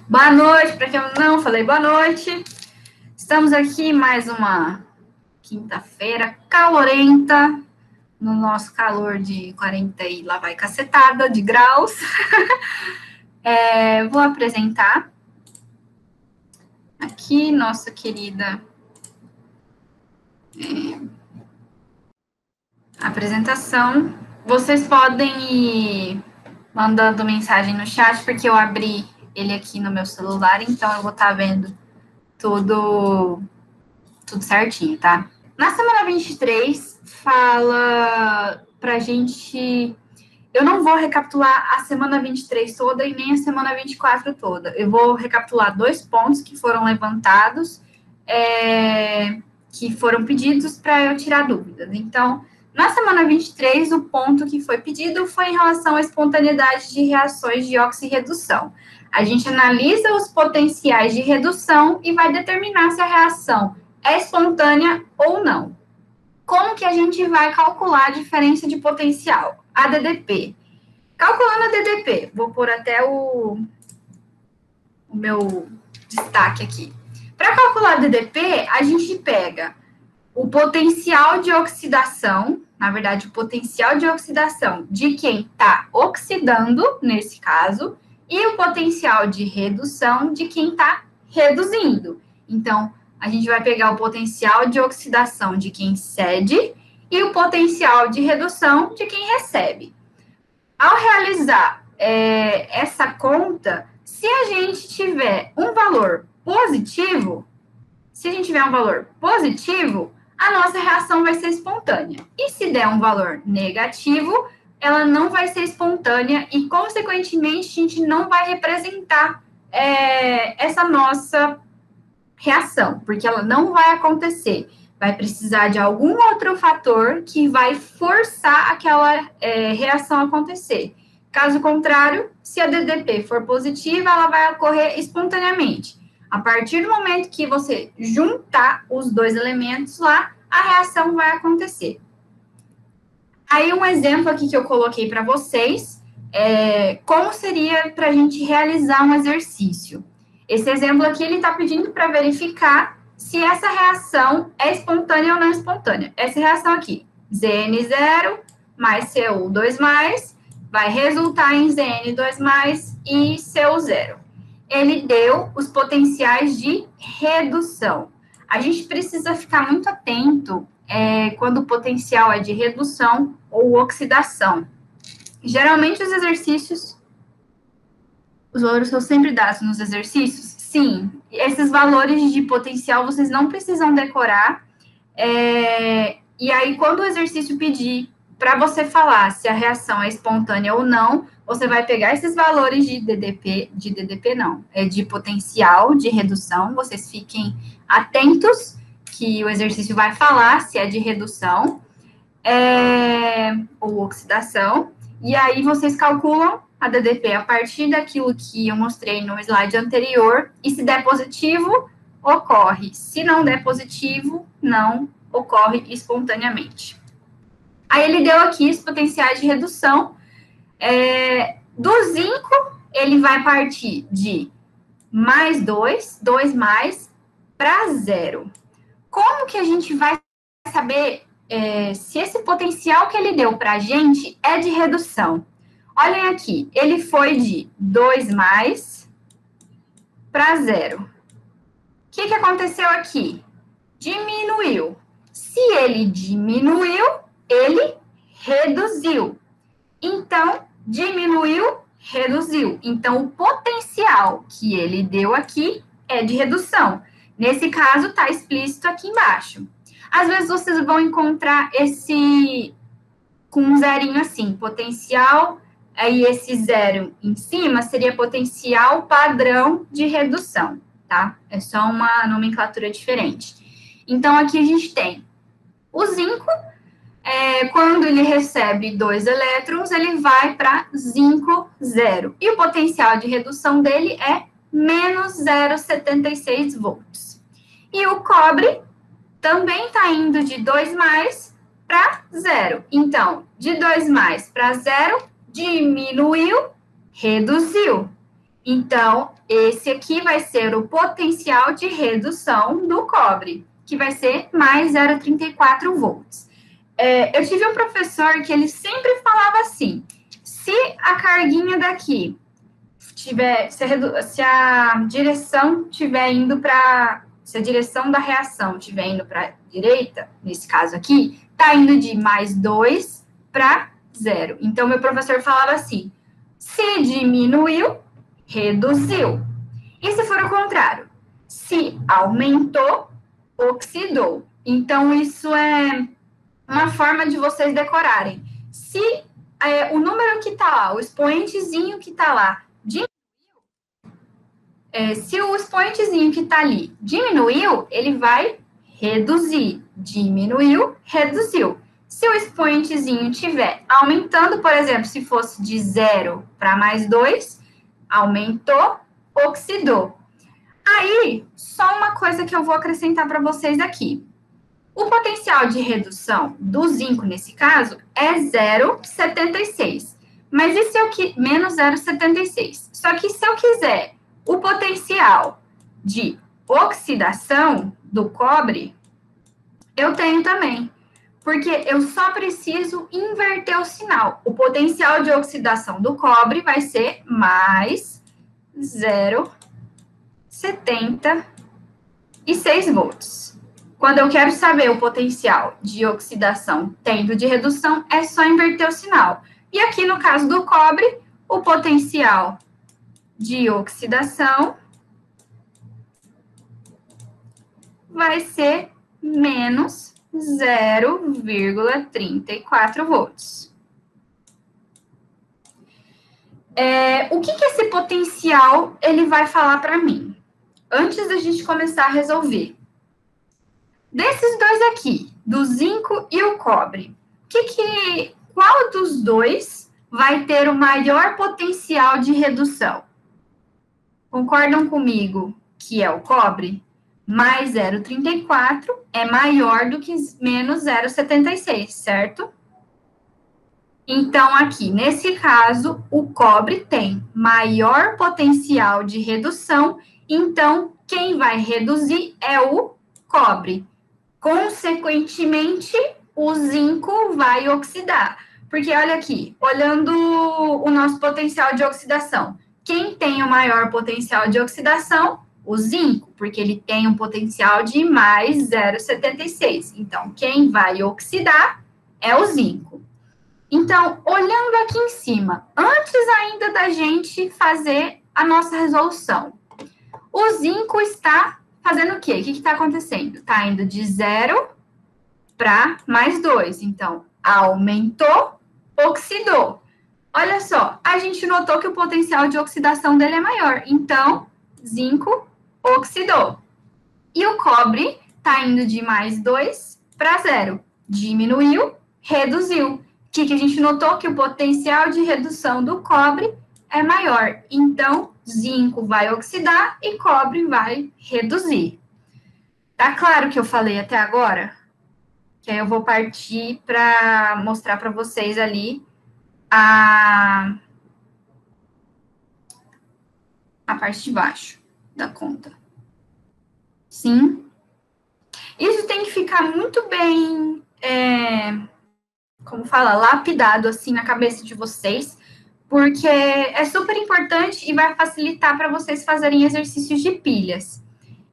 Boa noite, para quem eu não falei boa noite. Estamos aqui mais uma quinta-feira calorenta, no nosso calor de 40 e lá vai cacetada de graus. Vou apresentar aqui nossa querida apresentação. Vocês podem ir mandando mensagem no chat, porque eu abri ele aqui no meu celular, então eu vou estar vendo tudo certinho, tá? Na semana 23, fala pra gente... Eu não vou recapitular a semana 23 toda e nem a semana 24 toda. Eu vou recapitular 2 pontos que foram levantados, que foram pedidos para eu tirar dúvidas. Então, na semana 23, o ponto que foi pedido foi em relação à espontaneidade de reações de oxirredução. A gente analisa os potenciais de redução e vai determinar se a reação é espontânea ou não. Como que a gente vai calcular a diferença de potencial? A DDP. Calculando a DDP, vou pôr até o meu destaque aqui. Para calcular a DDP, a gente pega o potencial de oxidação, na verdade, o potencial de oxidação de quem está oxidando, nesse caso, e o potencial de redução de quem está reduzindo. Então, a gente vai pegar o potencial de oxidação de quem cede e o potencial de redução de quem recebe. Ao realizar essa conta, se a gente tiver um valor positivo, a nossa reação vai ser espontânea. E se der um valor negativo, ela não vai ser espontânea e, consequentemente, a gente não vai representar essa nossa reação, porque ela não vai acontecer. Vai precisar de algum outro fator que vai forçar aquela reação a acontecer. Caso contrário, se a DDP for positiva, ela vai ocorrer espontaneamente. A partir do momento que você juntar os dois elementos lá, a reação vai acontecer. Aí, um exemplo aqui que eu coloquei para vocês, como seria para a gente realizar um exercício. Esse exemplo aqui, ele está pedindo para verificar se essa reação é espontânea ou não espontânea. Essa reação aqui, ZN0 mais CU2+, vai resultar em ZN2+, e CU0. Ele deu os potenciais de redução. A gente precisa ficar muito atento quando o potencial é de redução ou oxidação. Geralmente, os exercícios, os valores são sempre dados nos exercícios? Sim, esses valores de potencial vocês não precisam decorar. E aí, quando o exercício pedir para você falar se a reação é espontânea ou não, você vai pegar esses valores de potencial de redução, vocês fiquem atentos que o exercício vai falar se é de redução ou oxidação, e aí vocês calculam a DDP a partir daquilo que eu mostrei no slide anterior, e se der positivo, ocorre. Se não der positivo, não ocorre espontaneamente. Aí ele deu aqui os potenciais de redução. Do zinco, ele vai partir de mais 2 mais, para 0. Como que a gente vai saber se esse potencial que ele deu para a gente é de redução? Olhem aqui, ele foi de 2 mais para 0. O que aconteceu aqui? Diminuiu. Se ele diminuiu, ele reduziu. Então, diminuiu, reduziu. Então, o potencial que ele deu aqui é de redução. Nesse caso, está explícito aqui embaixo. Às vezes, vocês vão encontrar esse com um zerinho assim, potencial, aí esse zero em cima seria potencial padrão de redução, tá? É só uma nomenclatura diferente. Então, aqui a gente tem o zinco, quando ele recebe 2 elétrons, ele vai para zinco 0. E o potencial de redução dele é menos 0,76 volts. E o cobre também está indo de 2 mais para 0. Então, de 2 mais para 0, diminuiu, reduziu. Então, esse aqui vai ser o potencial de redução do cobre, que vai ser mais 0,34 volts. Eu tive um professor que ele sempre falava assim, se a carguinha daqui tiver, se a direção tiver indo para, se a direção da reação estiver indo para a direita, nesse caso aqui, está indo de mais 2 para 0. Então, meu professor falava assim, se diminuiu, reduziu. E se for o contrário? Se aumentou, oxidou. Então, isso é uma forma de vocês decorarem. Se o número que está lá, o expoentezinho que está lá, se o expoentezinho que está ali diminuiu, ele vai reduzir. Diminuiu, reduziu. Se o expoentezinho estiver aumentando, por exemplo, se fosse de 0 para mais 2, aumentou, oxidou. Aí, só uma coisa que eu vou acrescentar para vocês aqui. O potencial de redução do zinco, nesse caso, é 0,76. Mas e se eu menos 0,76? Só que se eu quiser o potencial de oxidação do cobre, eu tenho também. Porque eu só preciso inverter o sinal. O potencial de oxidação do cobre vai ser mais 0,76 volts. Quando eu quero saber o potencial de oxidação tendo de redução, é só inverter o sinal. E aqui, no caso do cobre, o potencial de oxidação vai ser menos 0,34 volts. O que esse potencial ele vai falar para mim? Antes da gente começar a resolver. Desses dois aqui, do zinco e o cobre, qual dos dois vai ter o maior potencial de redução? Concordam comigo que é o cobre? Mais 0,34 é maior do que menos 0,76, certo? Então, aqui, nesse caso, o cobre tem maior potencial de redução, então, quem vai reduzir é o cobre. Consequentemente, o zinco vai oxidar. Porque, olha aqui, olhando o nosso potencial de oxidação, quem tem o maior potencial de oxidação? O zinco, porque ele tem um potencial de mais 0,76. Então, quem vai oxidar é o zinco. Então, olhando aqui em cima, antes ainda da gente fazer a nossa resolução, o zinco está fazendo o quê? O que está acontecendo? Está indo de 0 para mais 2. Então, aumentou, oxidou. Olha só, a gente notou que o potencial de oxidação dele é maior. Então, zinco oxidou. E o cobre está indo de mais 2 para 0. Diminuiu, reduziu. O que a gente notou? Que o potencial de redução do cobre é maior. Então, zinco vai oxidar e cobre vai reduzir. Tá claro o que eu falei até agora? Que aí eu vou partir para mostrar para vocês ali a parte de baixo da conta. Sim? Isso tem que ficar muito bem, como fala, lapidado assim na cabeça de vocês, porque é super importante e vai facilitar para vocês fazerem exercícios de pilhas.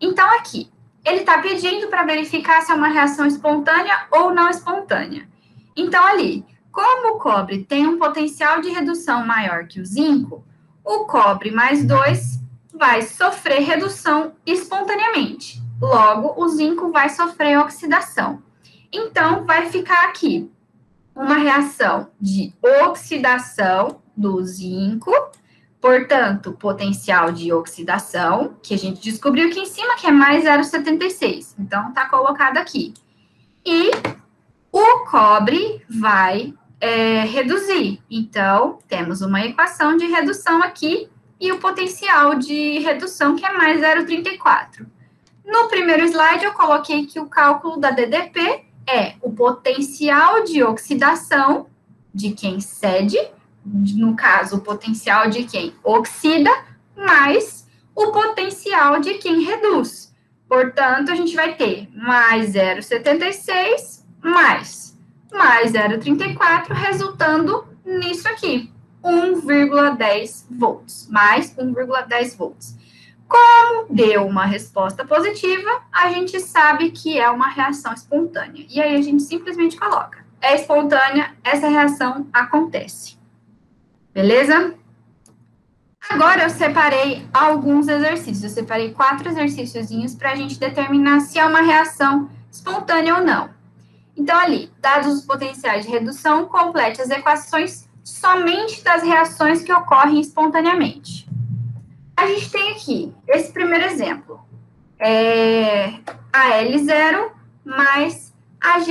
Então, aqui, ele está pedindo para verificar se é uma reação espontânea ou não espontânea. Então, ali, como o cobre tem um potencial de redução maior que o zinco, o cobre mais 2 vai sofrer redução espontaneamente. Logo, o zinco vai sofrer oxidação. Então, vai ficar aqui uma reação de oxidação do zinco, portanto, potencial de oxidação, que a gente descobriu aqui em cima, que é mais 0,76. Então, está colocado aqui. E o cobre vai reduzir. Então, temos uma equação de redução aqui e o potencial de redução, que é mais 0,34. No primeiro slide, eu coloquei que o cálculo da DDP é o potencial de oxidação de quem cede, no caso, o potencial de quem oxida, mais o potencial de quem reduz. Portanto, a gente vai ter mais 0,76 mais 0,34, resultando nisso aqui, 1,10 volts, mais 1,10 volts. Como deu uma resposta positiva, a gente sabe que é uma reação espontânea. E aí a gente simplesmente coloca, é espontânea, essa reação acontece. Beleza? Agora eu separei alguns exercícios. Eu separei 4 exercíciozinhos para a gente determinar se é uma reação espontânea ou não. Então, ali, dados os potenciais de redução, complete as equações somente das reações que ocorrem espontaneamente. A gente tem aqui, esse primeiro exemplo, AL0 mais AG+.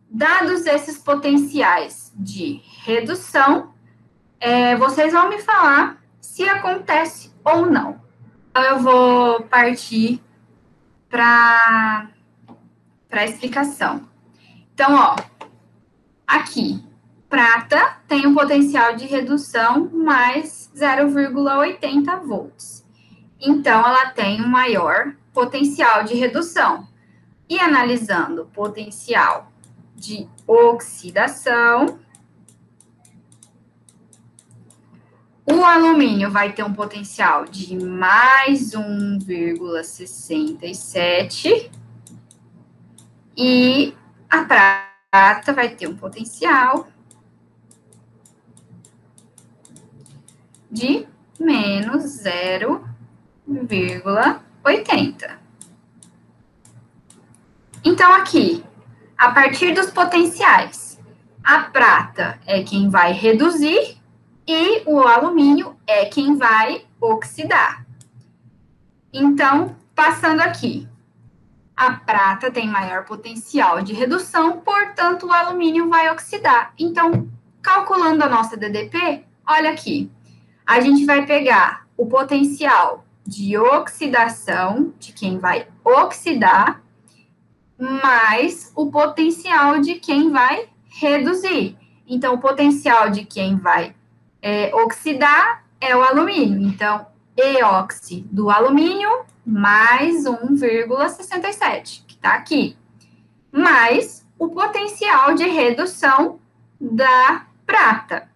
Dados esses potenciais de redução, vocês vão me falar se acontece ou não. Então, eu vou partir para a explicação. Então, ó, aqui, prata tem um potencial de redução mais 0,80 volts. Então, ela tem um maior potencial de redução. E analisando o potencial de oxidação, o alumínio vai ter um potencial de mais 1,67 e a prata vai ter um potencial de menos 0,80. Então, aqui, a partir dos potenciais, a prata é quem vai reduzir e o alumínio é quem vai oxidar. Então, passando aqui, a prata tem maior potencial de redução, portanto, o alumínio vai oxidar. Então, calculando a nossa DDP, olha aqui, a gente vai pegar o potencial de oxidação de quem vai oxidar, mais o potencial de quem vai reduzir. Então, o potencial de quem vai oxidar é o alumínio. Então, EOX do alumínio mais 1,67, que está aqui. Mais o potencial de redução da prata,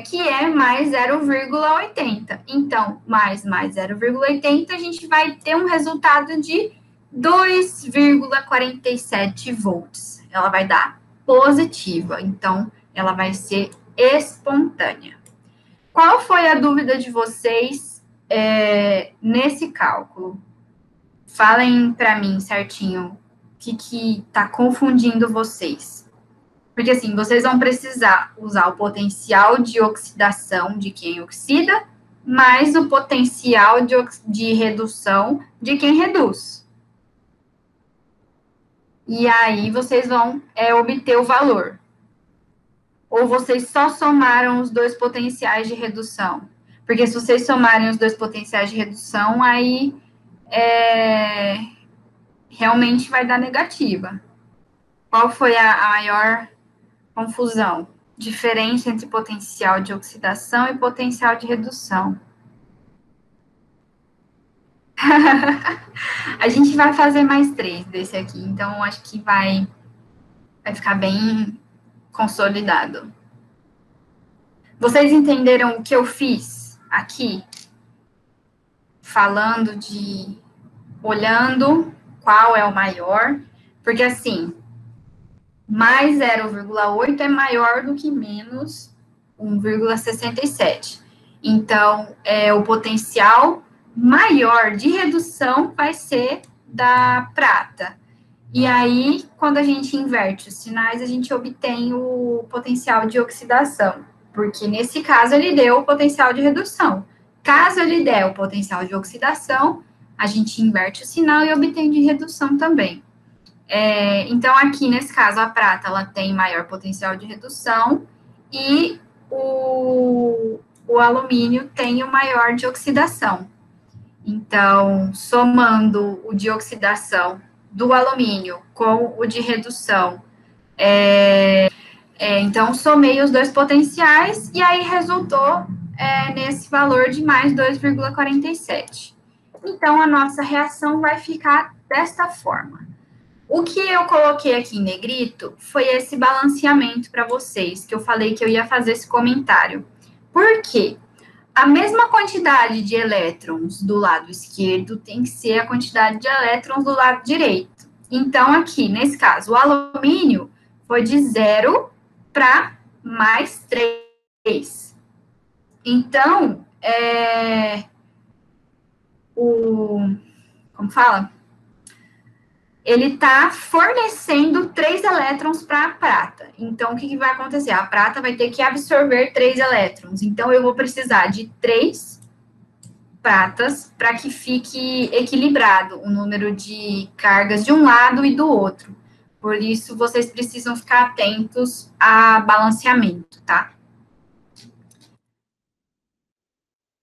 que é mais 0,80. Então, mais 0,80, a gente vai ter um resultado de 2,47 volts. Ela vai dar positiva, então, ela vai ser espontânea. Qual foi a dúvida de vocês nesse cálculo? Falem para mim certinho o que está confundindo vocês. Porque, assim, vocês vão precisar usar o potencial de oxidação de quem oxida, mais o potencial de redução de quem reduz. E aí, vocês vão obter o valor. Ou vocês só somaram os dois potenciais de redução? Porque se vocês somarem os dois potenciais de redução, aí realmente vai dar negativa. Qual foi a maior confusão? Diferença entre potencial de oxidação e potencial de redução. A gente vai fazer mais 3 desse aqui, então acho que vai ficar bem consolidado. Vocês entenderam o que eu fiz aqui? Falando olhando qual é o maior, porque assim, mais 0,8 é maior do que menos 1,67. Então, o potencial maior de redução vai ser da prata. E aí, quando a gente inverte os sinais, a gente obtém o potencial de oxidação, porque nesse caso ele deu o potencial de redução. Caso ele der o potencial de oxidação, a gente inverte o sinal e obtém de redução também. Então, aqui nesse caso, a prata ela tem maior potencial de redução e o alumínio tem o maior de oxidação. Então, somando o de oxidação do alumínio com o de redução, então somei os dois potenciais e aí resultou nesse valor de mais 2,47. Então, a nossa reação vai ficar desta forma. O que eu coloquei aqui em negrito foi esse balanceamento para vocês, que eu falei que eu ia fazer esse comentário. Por quê? A mesma quantidade de elétrons do lado esquerdo tem que ser a quantidade de elétrons do lado direito. Então, aqui, nesse caso, o alumínio foi de 0 para mais 3. Então, como fala? Ele está fornecendo 3 elétrons para a prata. Então, o que vai acontecer? A prata vai ter que absorver 3 elétrons. Então, eu vou precisar de 3 pratas para que fique equilibrado o número de cargas de um lado e do outro. Por isso, vocês precisam ficar atentos a balanceamento, tá?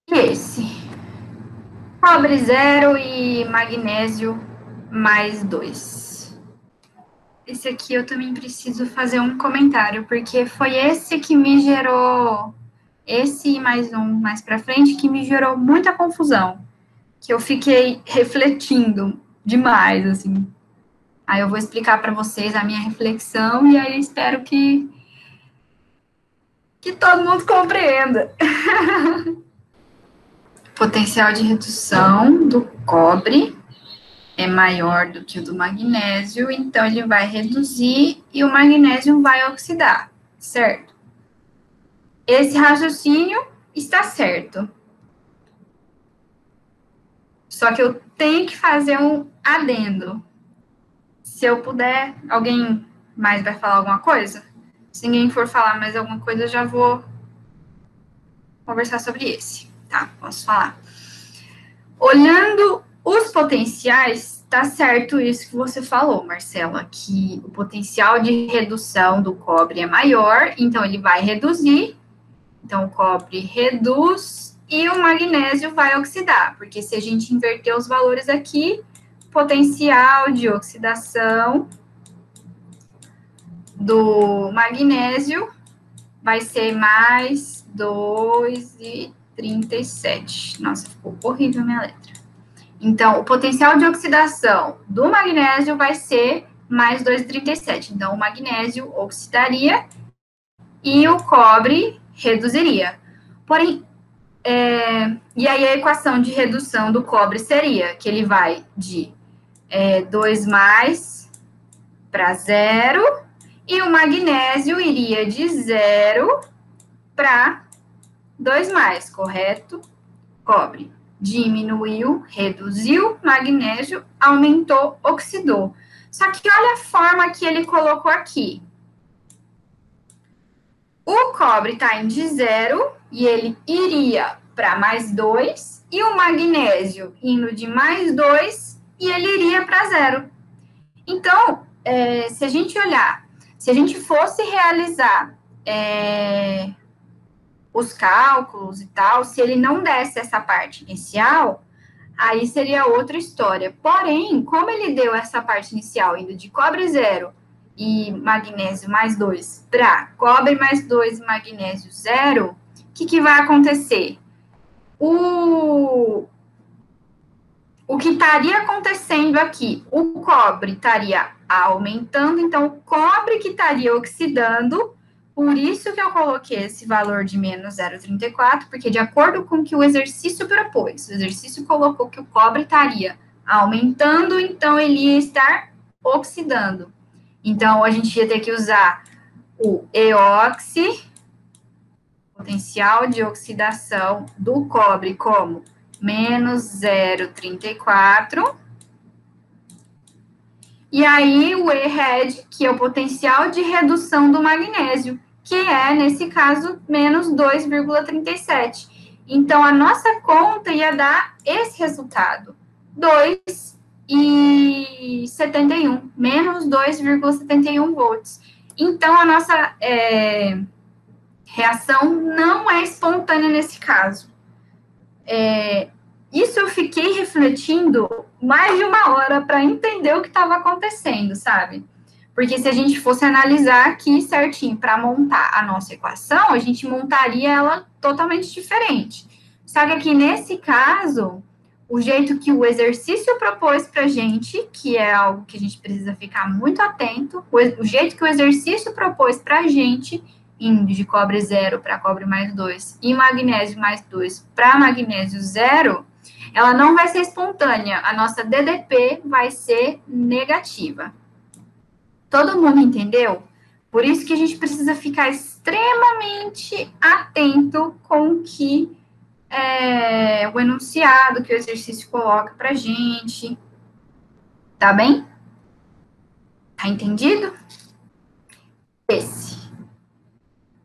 E esse? Cobre 0 e magnésio mais 2. Esse aqui eu também preciso fazer um comentário, porque foi esse que me gerou, esse e mais um mais para frente, que me gerou muita confusão, que eu fiquei refletindo demais, assim. Aí eu vou explicar para vocês a minha reflexão e aí espero que todo mundo compreenda. Potencial de redução do cobre é maior do que o do magnésio, então ele vai reduzir e o magnésio vai oxidar, certo? Esse raciocínio está certo. Só que eu tenho que fazer um adendo. Se eu puder, alguém mais vai falar alguma coisa? Se ninguém for falar mais alguma coisa, eu já vou conversar sobre esse, tá? Posso falar. Olhando os potenciais, tá certo isso que você falou, Marcela, que o potencial de redução do cobre é maior, então ele vai reduzir, então o cobre reduz e o magnésio vai oxidar, porque se a gente inverter os valores aqui, potencial de oxidação do magnésio vai ser mais 2,37. Nossa, ficou horrível a minha letra. Então, o potencial de oxidação do magnésio vai ser mais 2,37. Então, o magnésio oxidaria e o cobre reduziria. Porém, e aí a equação de redução do cobre seria que ele vai de 2 mais para 0, e o magnésio iria de 0 para 2 mais, correto? Cobre diminuiu, reduziu, magnésio aumentou, oxidou. Só que olha a forma que ele colocou aqui. O cobre está em de 0 e ele iria para mais 2, e o magnésio indo de mais 2 e ele iria para 0. Então, se a gente olhar, se a gente fosse realizar os cálculos e tal, se ele não desse essa parte inicial, aí seria outra história. Porém, como ele deu essa parte inicial indo de cobre 0 e magnésio mais 2 para cobre mais 2 e magnésio 0, o que vai acontecer? O que estaria acontecendo aqui? O cobre estaria aumentando, então o cobre que estaria oxidando. Por isso que eu coloquei esse valor de menos 0,34, porque de acordo com o que o exercício propôs, o exercício colocou que o cobre estaria aumentando, então ele ia estar oxidando. Então, a gente ia ter que usar o EOX, potencial de oxidação do cobre, como menos 0,34. E aí, o ERED, que é o potencial de redução do magnésio, que é, nesse caso, menos 2,37. Então, a nossa conta ia dar esse resultado, 2,71, menos 2,71 volts. Então, a nossa reação não é espontânea nesse caso. Isso eu fiquei refletindo mais de 1 hora para entender o que estava acontecendo, sabe? Porque se a gente fosse analisar aqui certinho para montar a nossa equação, a gente montaria ela totalmente diferente. Só que aqui nesse caso, o jeito que o exercício propôs para a gente, que é algo que a gente precisa ficar muito atento, o jeito que o exercício propôs para a gente, indo de cobre 0 para cobre mais 2 e magnésio mais 2 para magnésio 0, ela não vai ser espontânea. A nossa DDP vai ser negativa. Todo mundo entendeu? Por isso que a gente precisa ficar extremamente atento com o que o enunciado que o exercício coloca para gente. Tá bem? Tá entendido? Esse.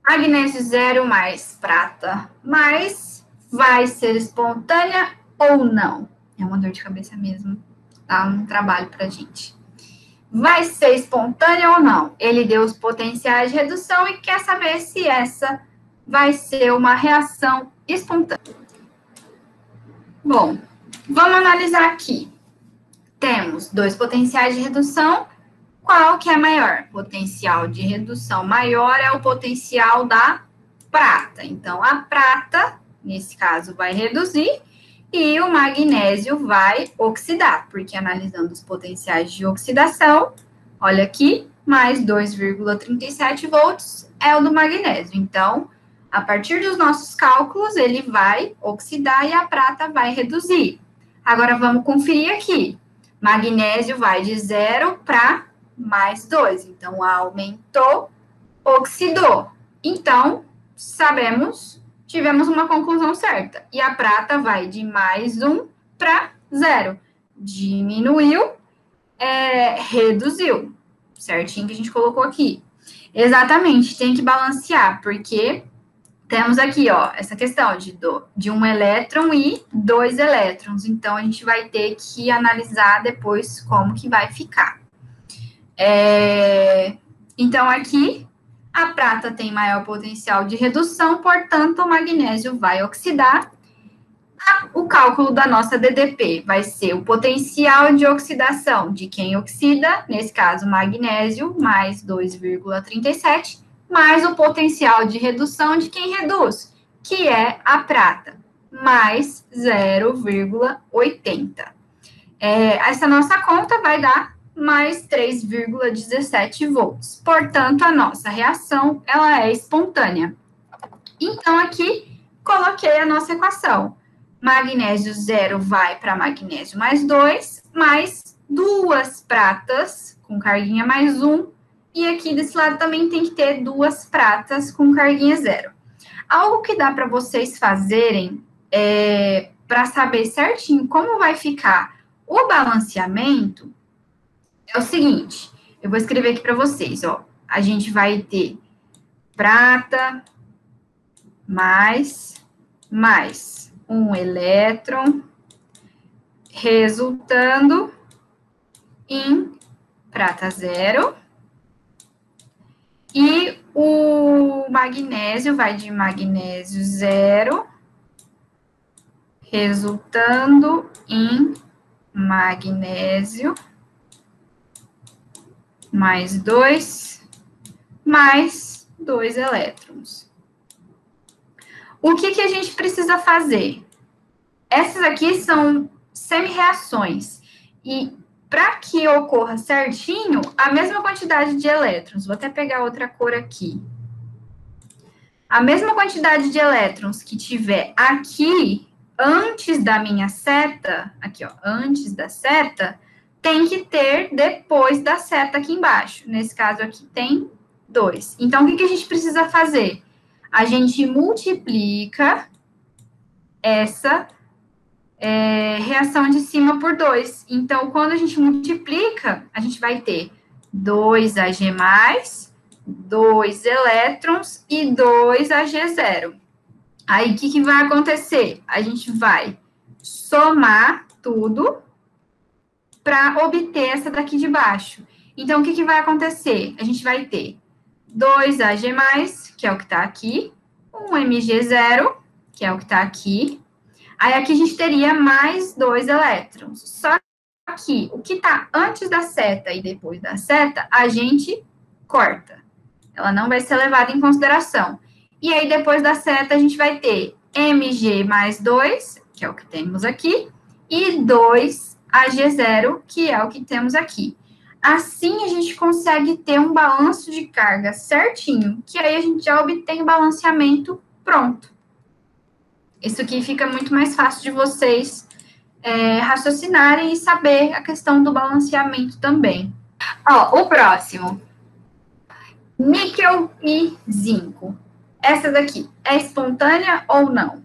Magnésio 0 mais prata mais vai ser espontânea ou não? É uma dor de cabeça mesmo. Tá um trabalho pra gente. Vai ser espontânea ou não? Ele deu os potenciais de redução e quer saber se essa vai ser uma reação espontânea. Bom, vamos analisar aqui. Temos dois potenciais de redução. Qual que é maior? Potencial de redução maior é o potencial da prata. Então, a prata, nesse caso, vai reduzir e o magnésio vai oxidar, porque analisando os potenciais de oxidação, olha aqui, mais 2,37 volts é o do magnésio. Então, a partir dos nossos cálculos, ele vai oxidar e a prata vai reduzir. Agora, vamos conferir aqui. Magnésio vai de 0 para mais 2. Então, aumentou, oxidou. Então, tivemos uma conclusão certa. E a prata vai de mais 1 para 0. Diminuiu, reduziu. Certinho que a gente colocou aqui. Exatamente, tem que balancear, porque temos aqui, ó, essa questão de um elétron e 2 elétrons. Então, a gente vai ter que analisar depois como que vai ficar. Então, aqui, a prata tem maior potencial de redução, portanto, o magnésio vai oxidar. O cálculo da nossa DDP vai ser o potencial de oxidação de quem oxida, nesse caso, magnésio, mais 2,37, mais o potencial de redução de quem reduz, que é a prata, mais 0,80. Essa nossa conta vai dar mais 3,17 volts. Portanto, a nossa reação, ela é espontânea. Então, aqui, coloquei a nossa equação. Magnésio 0 vai para magnésio mais 2, mais 2 pratas com carguinha mais 1, e aqui desse lado também tem que ter 2 pratas com carguinha 0. Algo que dá para vocês fazerem para saber certinho como vai ficar o balanceamento é o seguinte, eu vou escrever aqui para vocês, ó. A gente vai ter prata mais um elétron, resultando em prata 0. E o magnésio vai de magnésio 0, resultando em magnésio mais 2 elétrons. O que a gente precisa fazer? Essas aqui são semi-reações. E para que ocorra certinho, a mesma quantidade de elétrons, vou até pegar outra cor aqui. A mesma quantidade de elétrons que tiver aqui, antes da minha seta, aqui ó, antes da seta, tem que ter depois da seta aqui embaixo. Nesse caso aqui tem 2. Então, o que a gente precisa fazer? A gente multiplica essa reação de cima por 2. Então, quando a gente multiplica, a gente vai ter 2 Ag+, 2 elétrons e 2 Ag0. Aí, o que vai acontecer? A gente vai somar tudo para obter essa daqui de baixo. Então, o que vai acontecer? A gente vai ter 2 Ag+, que é o que está aqui, um Mg0, que é o que está aqui. Aí, aqui a gente teria mais 2 elétrons. Só que o que está antes da seta e depois da seta, a gente corta. Ela não vai ser levada em consideração. E aí, depois da seta, a gente vai ter mg mais 2, que é o que temos aqui, e 2ag0, que é o que temos aqui. Assim, a gente consegue ter um balanço de carga certinho, que aí a gente já obtém o balanceamento pronto. Isso aqui fica muito mais fácil de vocês raciocinarem e saber a questão do balanceamento também. Ó, o próximo. Níquel e zinco. Essa daqui é espontânea ou não?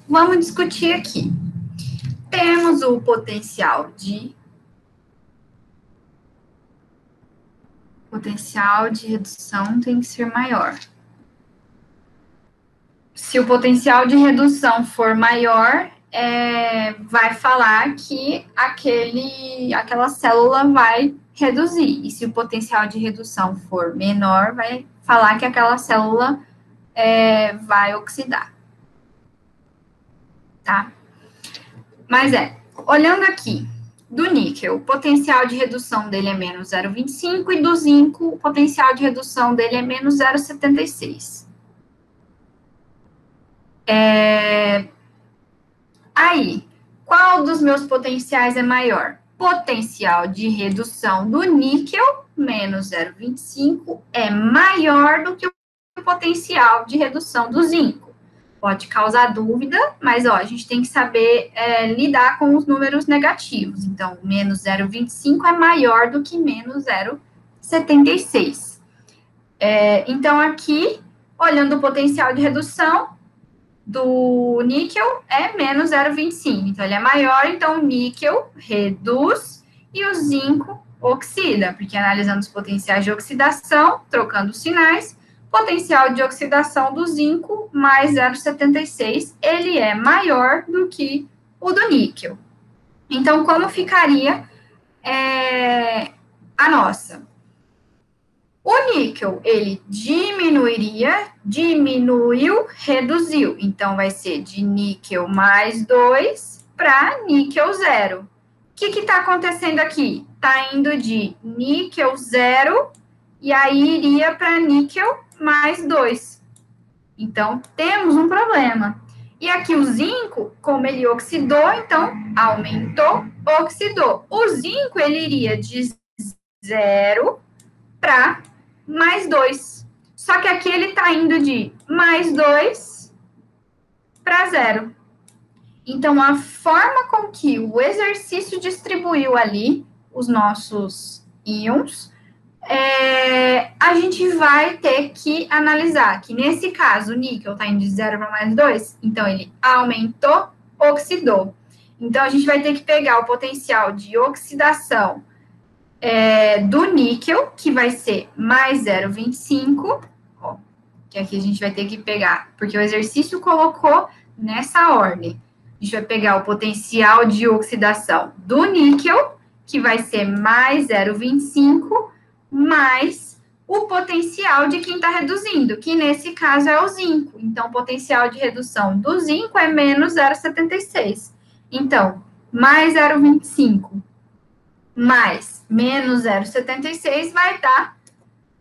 Vamos discutir aqui. Temos o potencial de redução tem que ser maior. Se o potencial de redução for maior, vai falar que aquela célula vai reduzir. E se o potencial de redução for menor, vai falar que aquela célula vai oxidar. Tá? Mas olhando aqui, do níquel, o potencial de redução dele é menos 0,25 e do zinco, o potencial de redução dele é menos 0,76. Aí, qual dos meus potenciais é maior? Potencial de redução do níquel, menos 0,25, é maior do que o potencial de redução do zinco. Pode causar dúvida, mas a gente tem que saber lidar com os números negativos. Então, menos 0,25 é maior do que menos 0,76. Então, aqui, olhando o potencial de redução do níquel, é menos 0,25. Então, ele é maior, então o níquel reduz e o zinco oxida, porque analisando os potenciais de oxidação, trocando os sinais, potencial de oxidação do zinco mais 0,76, ele é maior do que o do níquel. Então, como ficaria a nossa? O níquel, ele diminuiu, reduziu. Então, vai ser de níquel mais 2 para níquel 0. O que está acontecendo aqui? Está indo de níquel 0 e aí iria para níquel mais 2. Então, temos um problema. E aqui o zinco, como ele oxidou, então, aumentou, oxidou. O zinco, ele iria de 0 para mais 2. Só que aqui ele está indo de mais 2 para 0. Então, a forma com que o exercício distribuiu ali os nossos íons, a gente vai ter que analisar que, nesse caso, o níquel está indo de 0 para mais 2, então ele aumentou, oxidou. Então, a gente vai ter que pegar o potencial de oxidação do níquel, que vai ser mais 0,25, que aqui a gente vai ter que pegar, porque o exercício colocou nessa ordem. A gente vai pegar o potencial de oxidação do níquel, que vai ser mais 0,25, mais o potencial de quem está reduzindo, que nesse caso é o zinco. Então, o potencial de redução do zinco é menos 0,76. Então, mais 0,25 mais menos 0,76 vai dar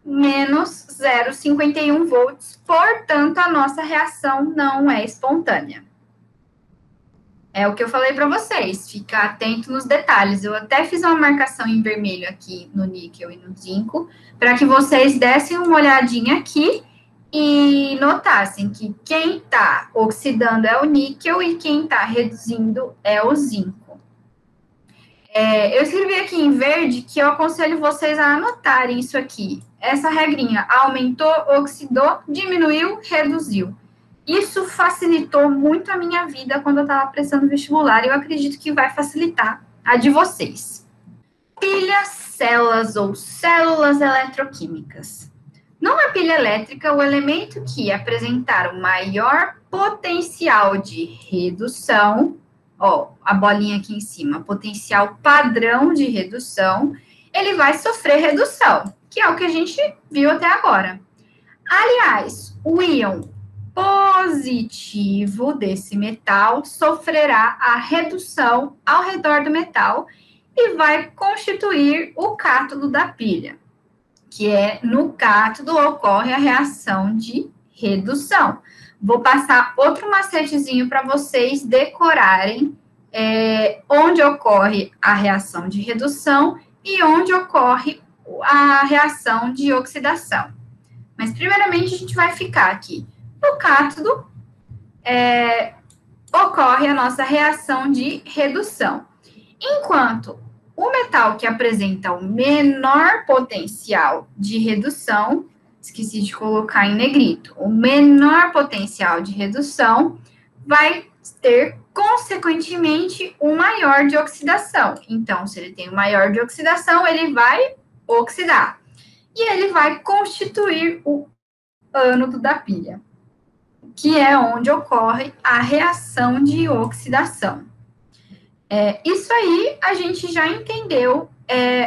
menos 0,51 volts. Portanto, a nossa reação não é espontânea. É o que eu falei para vocês, ficar atento nos detalhes. Eu até fiz uma marcação em vermelho aqui no níquel e no zinco, para que vocês dessem uma olhadinha aqui e notassem que quem está oxidando é o níquel e quem está reduzindo é o zinco. Eu escrevi aqui em verde que eu aconselho vocês a anotarem isso aqui. Essa regrinha, aumentou, oxidou, diminuiu, reduziu. Isso facilitou muito a minha vida quando eu estava prestando vestibular e eu acredito que vai facilitar a de vocês. Pilhas, células ou células eletroquímicas. Numa pilha elétrica, o elemento que apresentar o maior potencial de redução, a bolinha aqui em cima, potencial padrão de redução, ele vai sofrer redução, que é o que a gente viu até agora. Aliás, o íon positivo desse metal sofrerá a redução ao redor do metal e vai constituir o cátodo da pilha, que é no cátodo ocorre a reação de redução. Vou passar outro macetezinho para vocês decorarem onde ocorre a reação de redução e onde ocorre a reação de oxidação. Mas, primeiramente, a gente vai ficar aqui. No cátodo, ocorre a nossa reação de redução. Enquanto o metal que apresenta o menor potencial de redução, esqueci de colocar em negrito, o menor potencial de redução vai ter, consequentemente, o maior de oxidação. Então, se ele tem o maior de oxidação, ele vai oxidar. E ele vai constituir o ânodo da pilha, que é onde ocorre a reação de oxidação. Isso aí a gente já entendeu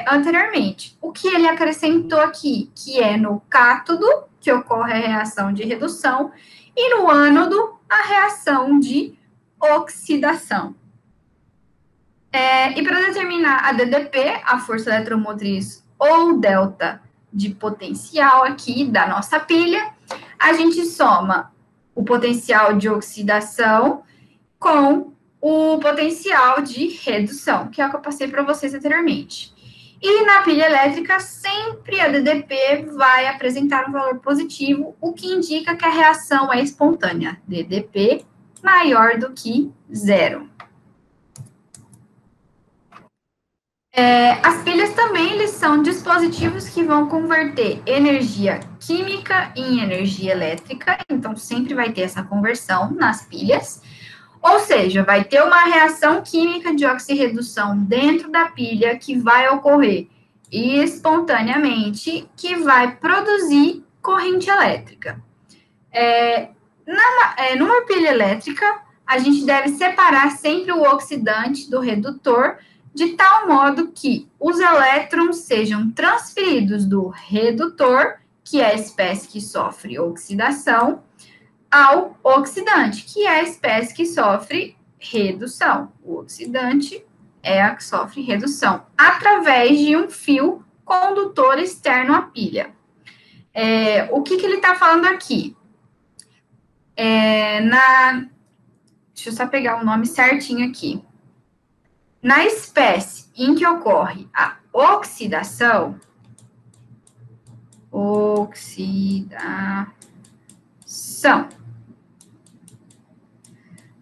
anteriormente. O que ele acrescentou aqui, que é no cátodo, que ocorre a reação de redução, e no ânodo, a reação de oxidação. E para determinar a DDP, a força eletromotriz ou delta de potencial aqui da nossa pilha, a gente soma o potencial de oxidação com o potencial de redução, que é o que eu passei para vocês anteriormente. E na pilha elétrica, sempre a DDP vai apresentar um valor positivo, o que indica que a reação é espontânea. DDP maior do que 0. As pilhas também eles são dispositivos que vão converter energia química em energia elétrica, então sempre vai ter essa conversão nas pilhas. Ou seja, vai ter uma reação química de oxirredução dentro da pilha que vai ocorrer espontaneamente, que vai produzir corrente elétrica. Numa pilha elétrica, a gente deve separar sempre o oxidante do redutor, de tal modo que os elétrons sejam transferidos do redutor, que é a espécie que sofre oxidação, ao oxidante, que é a espécie que sofre redução. O oxidante é a que sofre redução, através de um fio condutor externo à pilha. O que ele está falando aqui? Deixa eu só pegar o nome certinho aqui. Na espécie em que ocorre a oxidação,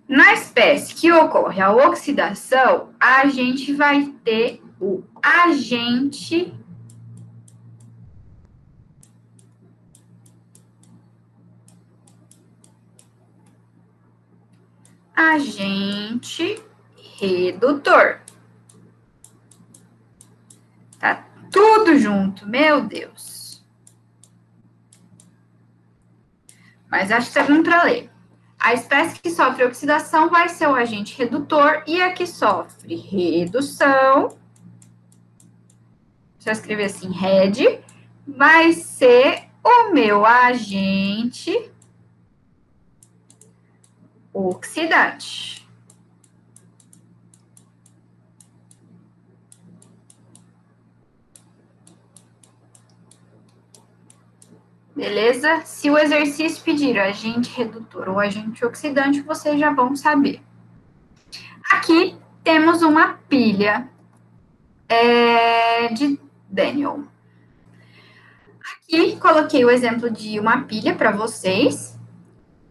na espécie que ocorre a oxidação, a gente vai ter o agente redutor. Tá tudo junto, meu Deus. Mas acho que tá bom para ler. A espécie que sofre oxidação vai ser o agente redutor e a que sofre redução, se eu escrever assim, red, vai ser o meu agente oxidante. Beleza? Se o exercício pedir agente redutor ou agente oxidante, vocês já vão saber. Aqui temos uma pilha de Daniel. Aqui coloquei o exemplo de uma pilha para vocês,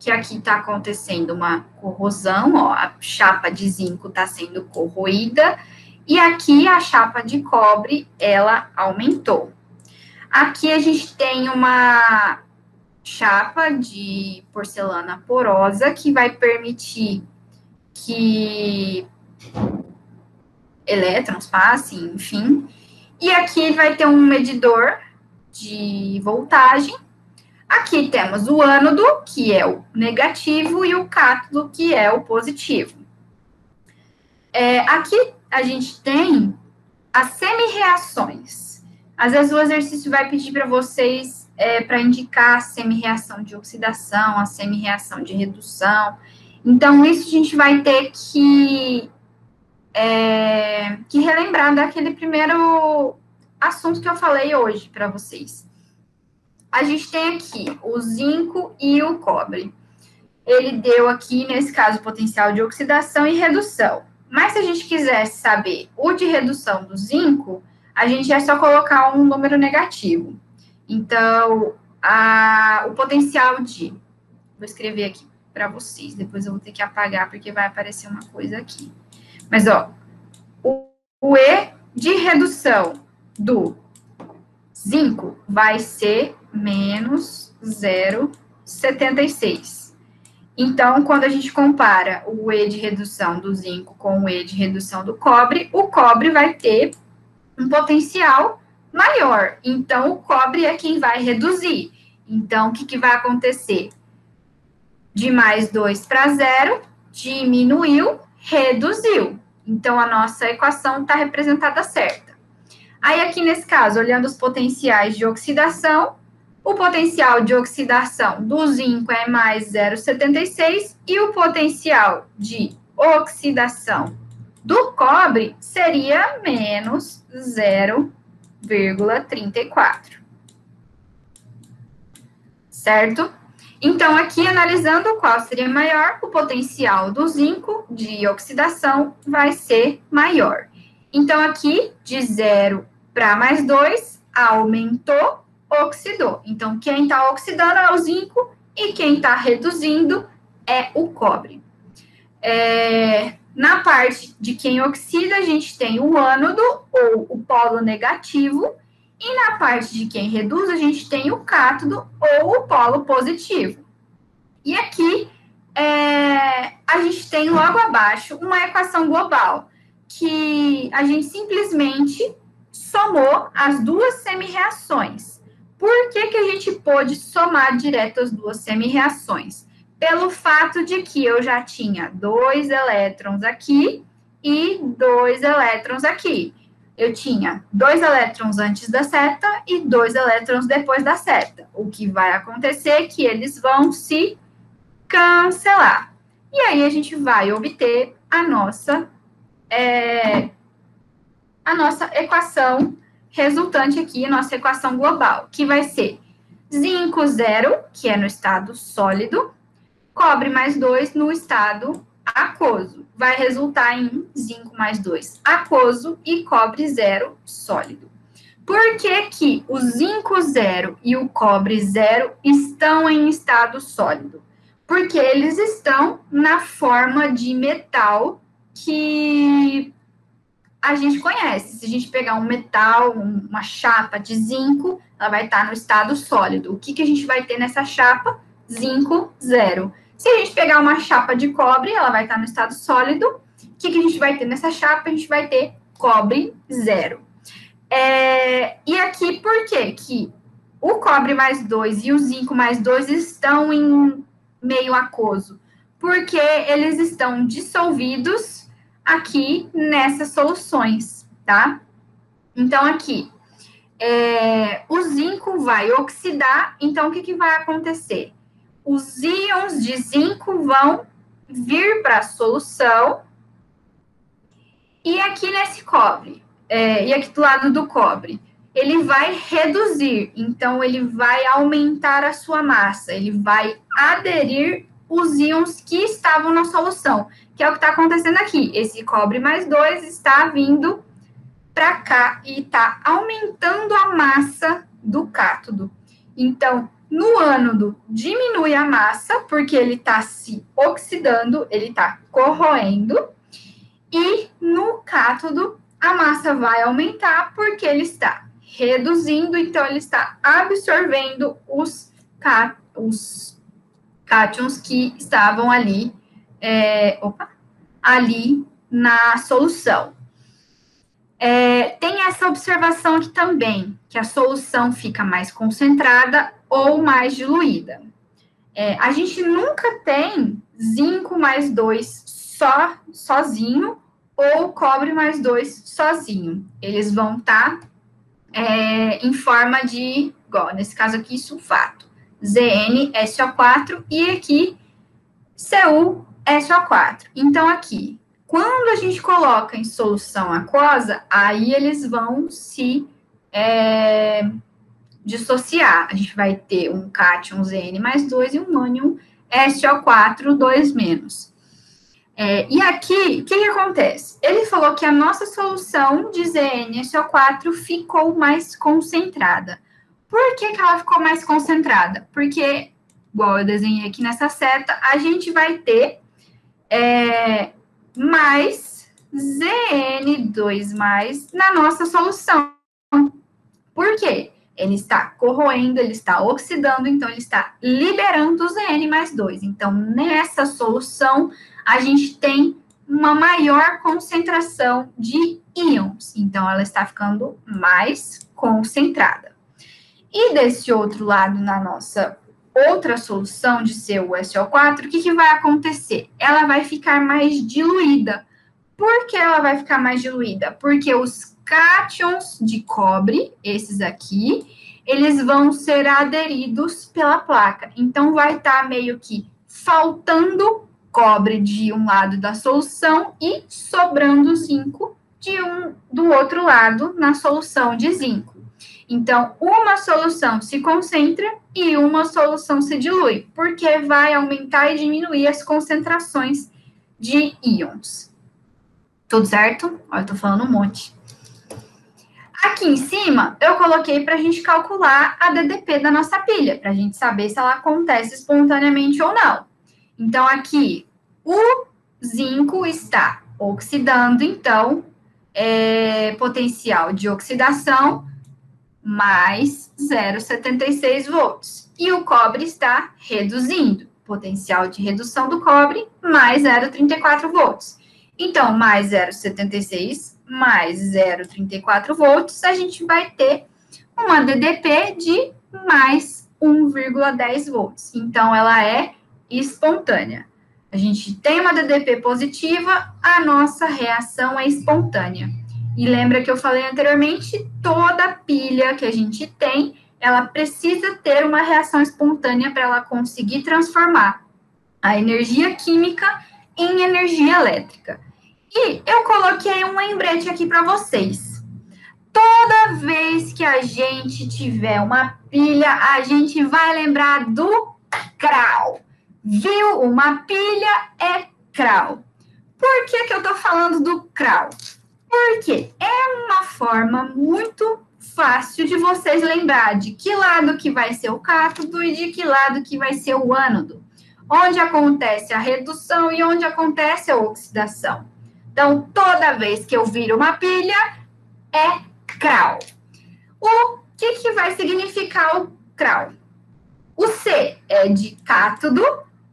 que aqui está acontecendo uma corrosão, ó, a chapa de zinco está sendo corroída, e aqui a chapa de cobre, ela aumentou. Aqui a gente tem uma chapa de porcelana porosa que vai permitir que elétrons passem, enfim. E aqui vai ter um medidor de voltagem. Aqui temos o ânodo, que é o negativo, e o cátodo, que é o positivo. Aqui a gente tem as semi-reações. Às vezes o exercício vai pedir para vocês para indicar a semi-reação de oxidação, a semi-reação de redução. Então, isso a gente vai ter que relembrar daquele primeiro assunto que eu falei hoje para vocês. A gente tem aqui o zinco e o cobre. Ele deu aqui, nesse caso, potencial de oxidação e redução. Mas se a gente quisesse saber o de redução do zinco, a gente é só colocar um número negativo. Então, o potencial de... Vou escrever aqui para vocês, depois eu vou ter que apagar, porque vai aparecer uma coisa aqui. Mas, ó, o E de redução do zinco vai ser menos 0,76. Então, quando a gente compara o E de redução do zinco com o E de redução do cobre, o cobre vai ter um potencial maior. Então, o cobre é quem vai reduzir. Então, o que vai acontecer? De mais 2 para 0, diminuiu, reduziu. Então, a nossa equação está representada certa. Aí, aqui nesse caso, olhando os potenciais de oxidação, o potencial de oxidação do zinco é mais 0,76 e o potencial de oxidação do cobre seria menos 0,34. Certo? Então, aqui, analisando qual seria maior, o potencial do zinco de oxidação vai ser maior. Então, aqui, de 0 para mais 2, aumentou, oxidou. Então, quem está oxidando é o zinco e quem está reduzindo é o cobre. Na parte de quem oxida, a gente tem o ânodo, ou o polo negativo, e na parte de quem reduz, a gente tem o cátodo, ou o polo positivo. E aqui, a gente tem logo abaixo uma equação global, que a gente simplesmente somou as duas semi-reações. Por que a gente pôde somar direto as duas semi-reações? Pelo fato de que eu já tinha 2 elétrons aqui e 2 elétrons aqui. Eu tinha 2 elétrons antes da seta e 2 elétrons depois da seta. O que vai acontecer é que eles vão se cancelar. E aí a gente vai obter a nossa equação resultante aqui, nossa equação global, que vai ser zinco 0, que é no estado sólido, cobre mais 2 no estado aquoso. Vai resultar em zinco mais 2 aquoso e cobre 0 sólido. Por que que o zinco 0 e o cobre 0 estão em estado sólido? Porque eles estão na forma de metal que a gente conhece. Se a gente pegar um metal, uma chapa de zinco, ela vai estar no estado sólido. O que a gente vai ter nessa chapa? Zinco 0. Se a gente pegar uma chapa de cobre, ela vai estar no estado sólido. O que a gente vai ter nessa chapa? A gente vai ter cobre 0. E aqui, por quê? Que o cobre mais 2 e o zinco mais 2 estão em meio aquoso? Porque eles estão dissolvidos aqui nessas soluções, tá? Então, aqui, o zinco vai oxidar, então, o que vai acontecer? Os íons de zinco vão vir para a solução, e aqui nesse cobre, e aqui do lado do cobre, ele vai reduzir, então, ele vai aumentar a sua massa, ele vai aderir os íons que estavam na solução, que é o que está acontecendo aqui. Esse cobre mais 2 está vindo para cá e está aumentando a massa do cátodo. Então, no ânodo, diminui a massa, porque ele está se oxidando, ele está corroendo, e no cátodo, a massa vai aumentar, porque ele está reduzindo, então ele está absorvendo os cátions que estavam ali, ali na solução. Tem essa observação aqui também, que a solução fica mais concentrada ou mais diluída. A gente nunca tem zinco mais 2 sozinho ou cobre mais 2 sozinho. Eles vão estar em forma de igual, nesse caso aqui, sulfato. ZnSO4 e aqui CuSO4. Então, aqui, quando a gente coloca em solução aquosa, aí eles vão se dissociar. A gente vai ter um cátion Zn mais 2 e um ânion SO4 2-. E aqui, o que acontece? Ele falou que a nossa solução de ZnSO4 ficou mais concentrada. Por que ela ficou mais concentrada? Porque, igual eu desenhei aqui nessa seta, a gente vai ter mais Zn2+, na nossa solução. Por quê? Ele está corroendo, ele está oxidando, então ele está liberando o Zn mais 2. Então, nessa solução, a gente tem uma maior concentração de íons. Então, ela está ficando mais concentrada. E desse outro lado, na nossa outra solução de CuSO4, o que vai acontecer? Ela vai ficar mais diluída. Por que ela vai ficar mais diluída? Porque os cátions de cobre, esses aqui, eles vão ser aderidos pela placa. Então, vai estar meio que faltando cobre de um lado da solução e sobrando zinco do outro lado na solução de zinco. Então, uma solução se concentra e uma solução se dilui, porque vai aumentar e diminuir as concentrações de íons. Tudo certo? Olha, eu tô falando um monte. Aqui em cima, eu coloquei para a gente calcular a DDP da nossa pilha, para a gente saber se ela acontece espontaneamente ou não. Então, aqui, o zinco está oxidando, então, potencial de oxidação mais 0,76 volts. E o cobre está reduzindo, potencial de redução do cobre mais 0,34 volts. Então, mais 0,76 mais 0,34 volts, a gente vai ter uma DDP de mais 1,10 volts. Então, ela é espontânea. A gente tem uma DDP positiva, a nossa reação é espontânea. E lembra que eu falei anteriormente, toda pilha que a gente tem, ela precisa ter uma reação espontânea para ela conseguir transformar a energia química em energia elétrica. E eu coloquei um lembrete aqui para vocês. Toda vez que a gente tiver uma pilha, a gente vai lembrar do CRAL. Viu? Uma pilha é CRAL. Por que eu estou falando do CRAL? Porque é uma forma muito fácil de vocês lembrar de que lado que vai ser o cátodo e de que lado que vai ser o ânodo. Onde acontece a redução e onde acontece a oxidação. Então, toda vez que eu viro uma pilha, é CRAL. O que vai significar o CRAL? O C é de cátodo,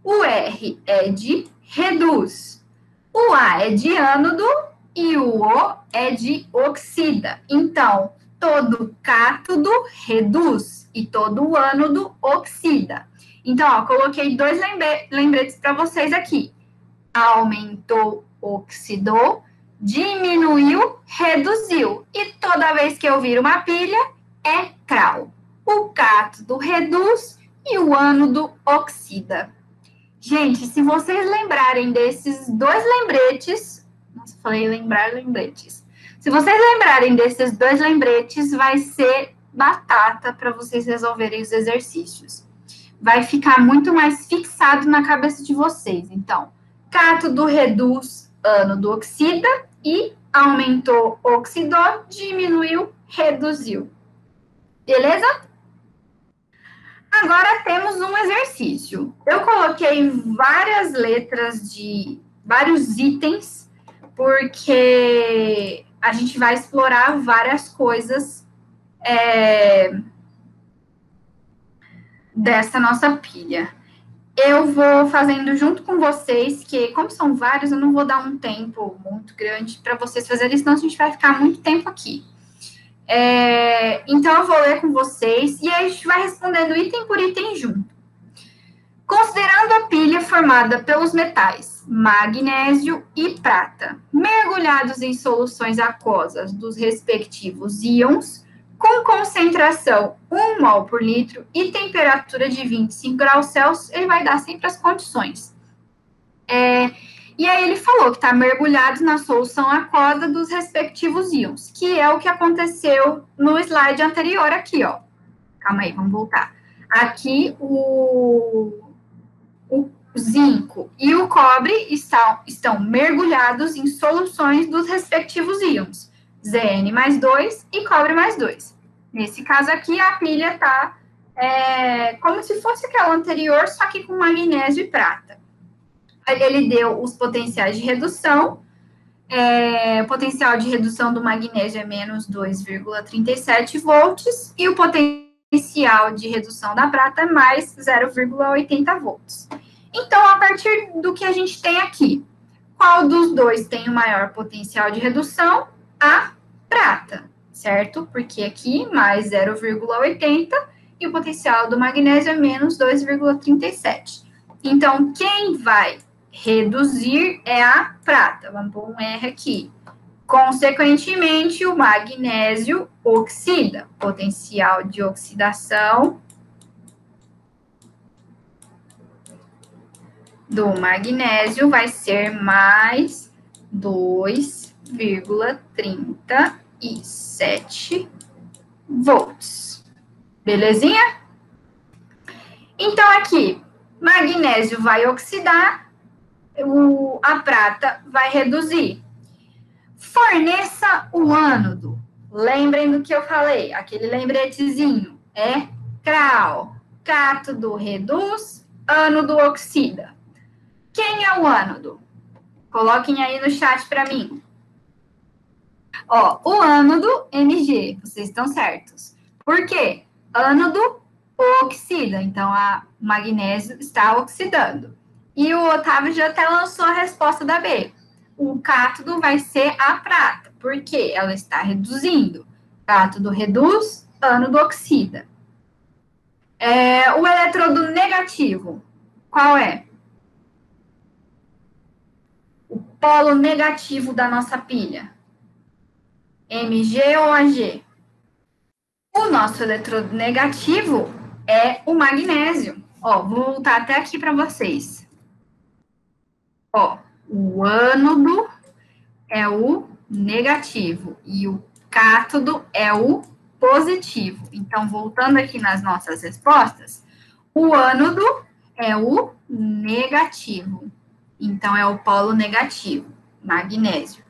o R é de reduz, o A é de ânodo e o O é de oxida. Então, todo cátodo reduz e todo ânodo oxida. Então, ó, coloquei dois lembretes para vocês aqui. Aumentou, oxidou, diminuiu, reduziu. E toda vez que eu viro uma pilha, é CRAL. O cátodo reduz e o ânodo oxida. Gente, se vocês lembrarem desses dois lembretes, nossa, falei lembrar lembretes. Se vocês lembrarem desses dois lembretes, vai ser batata para vocês resolverem os exercícios. Vai ficar muito mais fixado na cabeça de vocês. Então, cátodo reduz, ânodo oxida e aumentou, oxidou, diminuiu, reduziu. Beleza? Agora temos um exercício. Eu coloquei várias letras de vários itens, porque a gente vai explorar várias coisas dessa nossa pilha. Eu vou fazendo junto com vocês, que como são vários, eu não vou dar um tempo muito grande para vocês fazerem, senão a gente vai ficar muito tempo aqui. Então, eu vou ler com vocês e aí a gente vai respondendo item por item junto. Considerando a pilha formada pelos metais magnésio e prata, mergulhados em soluções aquosas dos respectivos íons, Com concentração 1 mol por litro e temperatura de 25 graus Celsius, ele vai dar sempre as condições. E aí ele falou que está mergulhado na solução aquosa dos respectivos íons, que é o que aconteceu no slide anterior aqui, ó. Calma aí, vamos voltar. Aqui, o zinco e o cobre estão mergulhados em soluções dos respectivos íons, Zn mais 2 e cobre mais 2. Nesse caso aqui, a pilha está como se fosse aquela anterior, só que com magnésio e prata. Ele deu os potenciais de redução. O potencial de redução do magnésio é menos 2,37 volts e o potencial de redução da prata é mais 0,80 volts. Então, a partir do que a gente tem aqui, qual dos dois tem o maior potencial de redução? A prata, certo? Porque aqui mais 0,80 e o potencial do magnésio é menos 2,37. Então, quem vai reduzir é a prata. Vamos pôr um R aqui. Consequentemente, o magnésio oxida. Potencial de oxidação do magnésio vai ser mais 2,37 volts. Belezinha? Então, aqui, magnésio vai oxidar, a prata vai reduzir. Forneça o ânodo. Lembrem do que eu falei, aquele lembretezinho. É CRAO. Cátodo reduz, ânodo oxida. Quem é o ânodo? Coloquem aí no chat para mim. Ó, o ânodo, Mg, vocês estão certos. Por quê? Ânodo oxida, então o magnésio está oxidando. E o Otávio já até lançou a resposta da B. O cátodo vai ser a prata, porque ela está reduzindo. Cátodo reduz, ânodo oxida. O eletrodo negativo, qual é? O polo negativo da nossa pilha. Mg ou Ag? O nosso eletrodo negativo é o magnésio. Ó, vou voltar até aqui para vocês. Ó, o ânodo é o negativo e o cátodo é o positivo. Então, voltando aqui nas nossas respostas, o ânodo é o negativo. Então, é o polo negativo, magnésio.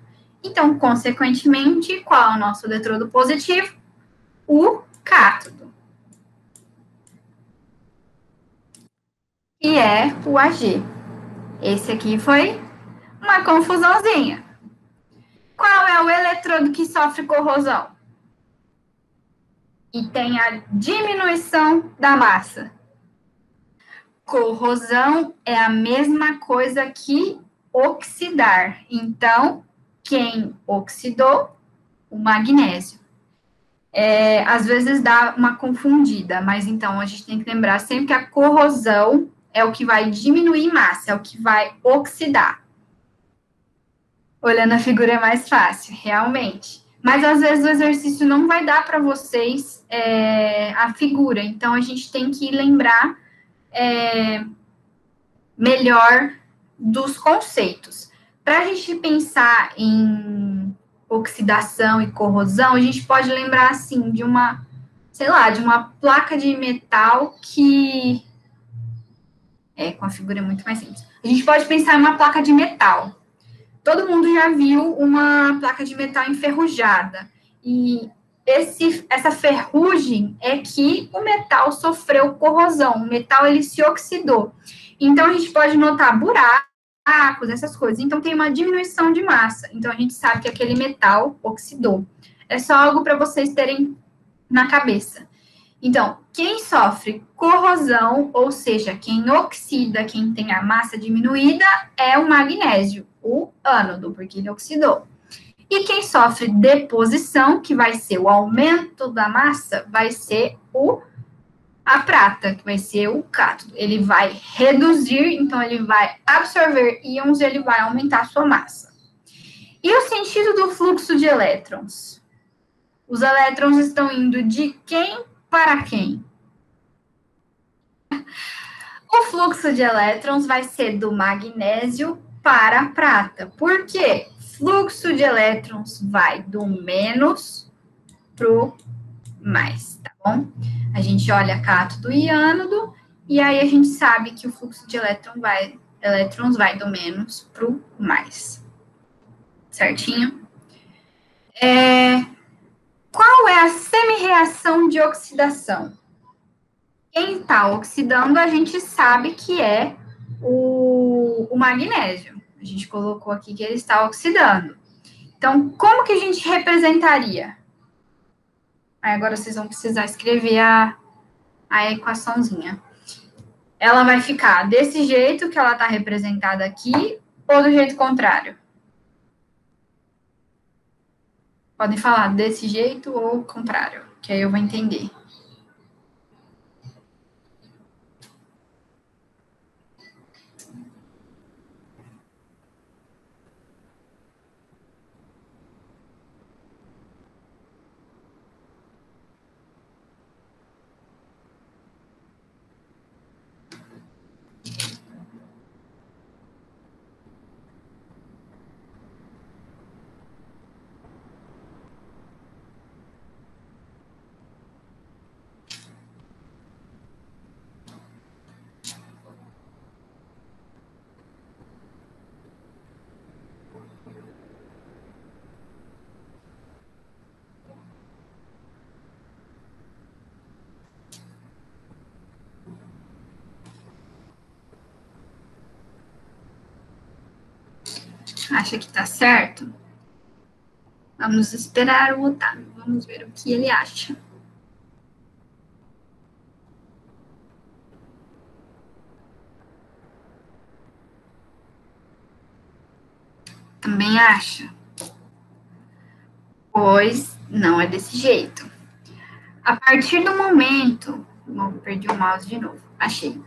Então, consequentemente, qual é o nosso eletrodo positivo? O cátodo. E é o Ag. Esse aqui foi uma confusãozinha. Qual é o eletrodo que sofre corrosão? E tem a diminuição da massa. Corrosão é a mesma coisa que oxidar. Então, quem oxidou? O magnésio. Às vezes dá uma confundida, mas então a gente tem que lembrar sempre que a corrosão é o que vai diminuir massa, é o que vai oxidar. Olhando a figura é mais fácil, realmente. Mas às vezes o exercício não vai dar para vocês a figura, então a gente tem que lembrar melhor dos conceitos. Para a gente pensar em oxidação e corrosão, a gente pode lembrar, assim, de uma placa de metal que... com a figura é muito mais simples. A gente pode pensar em uma placa de metal. Todo mundo já viu uma placa de metal enferrujada. E essa ferrugem é que o metal sofreu corrosão. O metal, ele se oxidou. Então, a gente pode notar buracos, essas coisas. Então, tem uma diminuição de massa. Então, a gente sabe que aquele metal oxidou. É só algo para vocês terem na cabeça. Então, quem sofre corrosão, ou seja, quem oxida, quem tem a massa diminuída, é o magnésio, o ânodo, porque ele oxidou. E quem sofre deposição, que vai ser o aumento da massa, vai ser a prata, que vai ser o cátodo. Ele vai reduzir, então ele vai absorver íons e ele vai aumentar a sua massa. E o sentido do fluxo de elétrons? Os elétrons estão indo de quem para quem? O fluxo de elétrons vai ser do magnésio para a prata. Por quê? Fluxo de elétrons vai do menos para o mais, tá bom? A gente olha cátodo e ânodo, e aí a gente sabe que o fluxo de elétrons vai do menos para o mais. Certinho? Qual é a semi-reação de oxidação? Quem está oxidando, a gente sabe que é o magnésio. A gente colocou aqui que ele está oxidando. Então, como que a gente representaria? Aí agora vocês vão precisar escrever a equaçãozinha. Ela vai ficar desse jeito que ela está representada aqui, ou do jeito contrário? Podem falar desse jeito ou contrário, que aí eu vou entender. Acha que tá certo? Vamos esperar o Otávio. Vamos ver o que ele acha. Também acha? Pois não é desse jeito. A partir do momento... Bom, perdi o mouse de novo. Achei.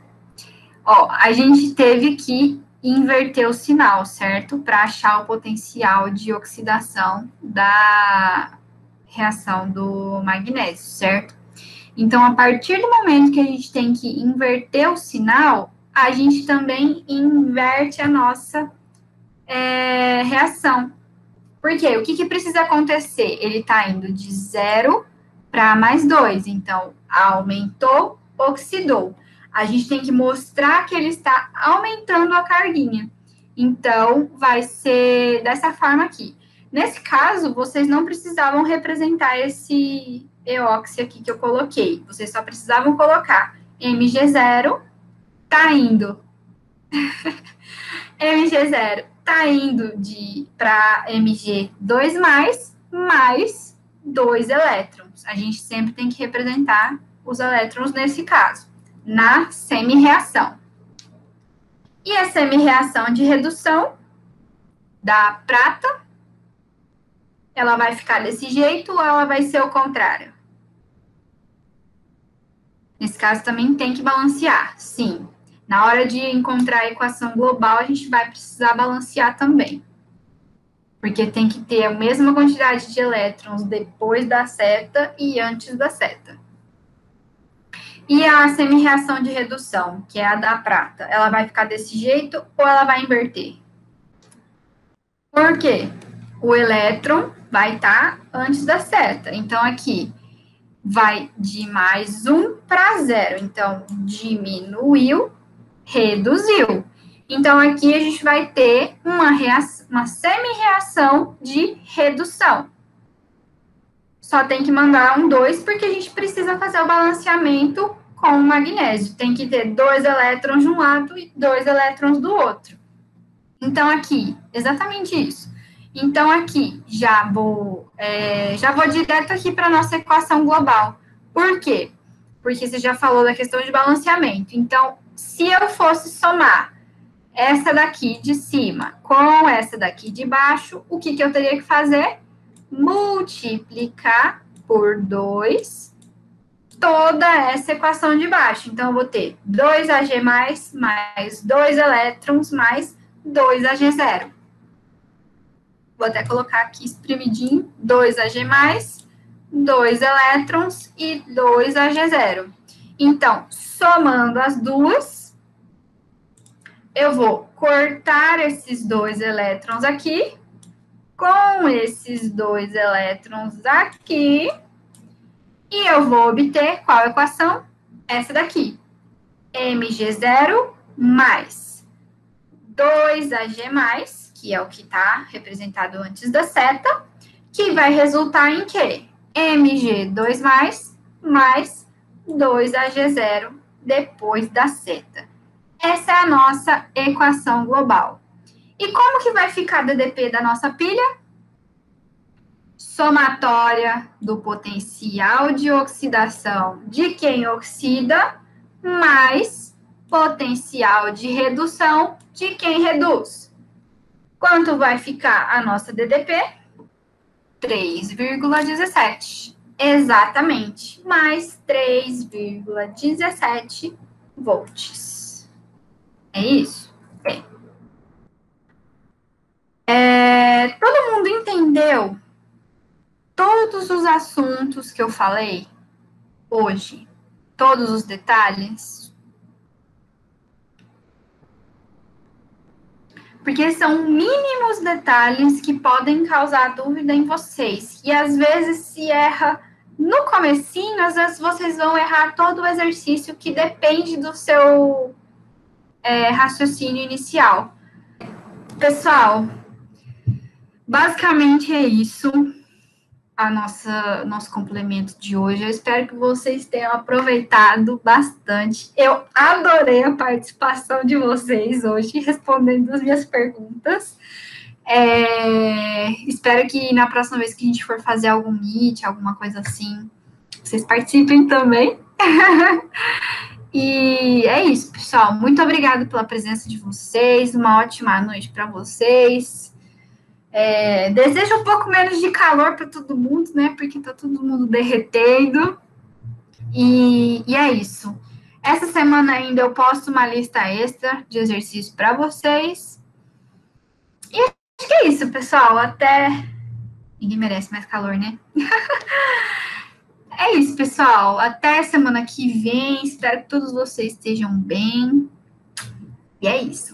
Ó, a gente teve que inverter o sinal, certo? Para achar o potencial de oxidação da reação do magnésio, certo? Então, a partir do momento que a gente tem que inverter o sinal, a gente também inverte a nossa reação. Por quê? O que precisa acontecer? Ele está indo de 0 para mais 2. Então, aumentou, oxidou. A gente tem que mostrar que ele está aumentando a carguinha. Então, vai ser dessa forma aqui. Nesse caso, vocês não precisavam representar esse EOX aqui que eu coloquei. Vocês só precisavam colocar Mg0 tá indo. Mg0 tá indo para Mg2+, mais 2 elétrons. A gente sempre tem que representar os elétrons nesse caso, na semi-reação. E a semi-reação de redução da prata, ela vai ficar desse jeito ou ela vai ser o contrário? Nesse caso, também tem que balancear, sim. Na hora de encontrar a equação global, a gente vai precisar balancear também. Porque tem que ter a mesma quantidade de elétrons depois da seta e antes da seta. E a semi-reação de redução, que é a da prata, ela vai ficar desse jeito ou ela vai inverter? Por quê? O elétron vai estar antes da seta. Então, aqui vai de mais 1 para 0. Então, diminuiu, reduziu. Então, aqui a gente vai ter uma semi-reação de redução. Só tem que mandar um 2, porque a gente precisa fazer o balanceamento com o magnésio. Tem que ter 2 elétrons de um lado e 2 elétrons do outro. Então, aqui, exatamente isso. Então, aqui, já vou direto aqui para a nossa equação global. Por quê? Porque você já falou da questão de balanceamento. Então, se eu fosse somar essa daqui de cima com essa daqui de baixo, o que eu teria que fazer? Multiplicar por 2 toda essa equação de baixo. Então, eu vou ter 2Ag+, mais 2 elétrons, mais 2Ag0. Vou até colocar aqui espremidinho, 2Ag+, 2 elétrons e 2 Ag0. Então, somando as duas, eu vou cortar esses 2 elétrons aqui, com esses 2 elétrons aqui, e eu vou obter qual equação? Essa daqui. Mg0 mais 2Ag+, que é o que está representado antes da seta, que vai resultar em quê? Mg2+, mais 2Ag0 depois da seta. Essa é a nossa equação global. E como que vai ficar a DDP da nossa pilha? Somatória do potencial de oxidação de quem oxida, mais potencial de redução de quem reduz. Quanto vai ficar a nossa DDP? 3,17. Exatamente, mais 3,17 volts. É isso? Bem. Todo mundo entendeu todos os assuntos que eu falei hoje? Todos os detalhes? Porque são mínimos detalhes que podem causar dúvida em vocês. E às vezes se erra no comecinho, às vezes vocês vão errar todo o exercício que depende do seu raciocínio inicial. Pessoal, basicamente é isso. Nosso complemento de hoje. Eu espero que vocês tenham aproveitado bastante. Eu adorei a participação de vocês hoje, respondendo as minhas perguntas. Espero que na próxima vez que a gente for fazer algum meet, alguma coisa assim, vocês participem também. E é isso, pessoal. Muito obrigada pela presença de vocês. Uma ótima noite para vocês. Desejo um pouco menos de calor para todo mundo, né? Porque tá todo mundo derretendo. E é isso. Essa semana ainda eu posto uma lista extra de exercícios para vocês. E acho que é isso, pessoal. Até. Ninguém merece mais calor, né? É isso, pessoal. Até semana que vem. Espero que todos vocês estejam bem. E é isso.